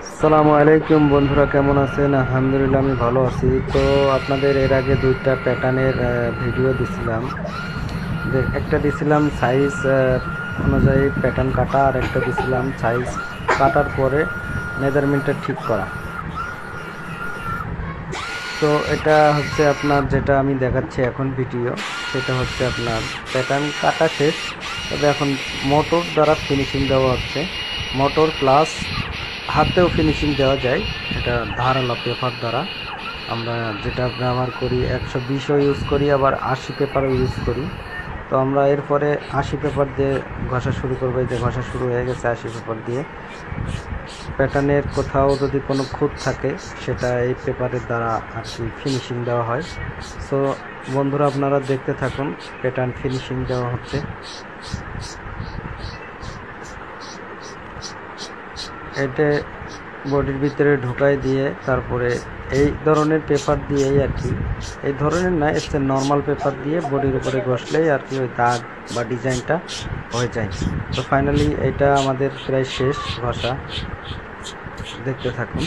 আসসালামু আলাইকুম বন্ধুরা, কেমন আছেন? আলহামদুলিল্লাহ, আমি ভালো আছি। তো আপনাদের এর আগে দুইটা প্যাটার্নের ভিডিও দিছিলাম। যে একটা দিছিলাম সাইজ অনুযায়ী প্যাটার্ন কাটা, আর একটা দিছিলাম সাইজ কাটার পরে মেজারমেন্টটা ঠিক করা। তো এটা হচ্ছে আপনার যেটা আমি দেখাচ্ছি এখন ভিডিও, সেটা হচ্ছে আপনার প্যাটার্ন কাটা শেষ। তবে এখন মোটর দ্বারা ফিনিশিং দেওয়া হচ্ছে। মোটর প্লাস হাতেও ফিনিশিং দেওয়া যায়, এটা ধারালো পেপার দ্বারা। আমরা যেটা ব্যবহার করি 120ও ইউজ করি, আবার 80 পেপারও ইউজ করি। তো আমরা এরপরে 80 পেপার দিয়ে ঘষা শুরু করবো। এই যে ঘষা শুরু হয়ে গেছে 80 পেপার দিয়ে। প্যাটার্নের কোথাও যদি কোনো খুঁত থাকে, সেটা এই পেপারের দ্বারা আর কি ফিনিশিং দেওয়া হয়। সো বন্ধুরা, আপনারা দেখতে থাকুন, প্যাটার্ন ফিনিশিং দেওয়া হচ্ছে। এটা বডির ভিতরে ঢুকাই দিয়ে তারপরে এই ধরনের পেপার দিয়েই আর কি, এই ধরনের না, এসে নর্মাল পেপার দিয়ে বডির উপরে ঘষলেই আর কি ওই দাগ বা ডিজাইনটা হয়ে যায়। তো ফাইনালি এটা আমাদের প্রায় শেষ ঘষা। দেখতে থাকুন,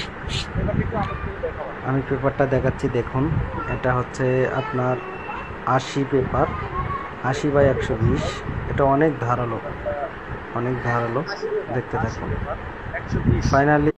আমি পেপারটা দেখাচ্ছি, দেখুন। এটা হচ্ছে আপনার 80 পেপার, 80/120। এটা অনেক ধারালো, অনেক ধারালো। দেখতে থাকুন ফাইনালি।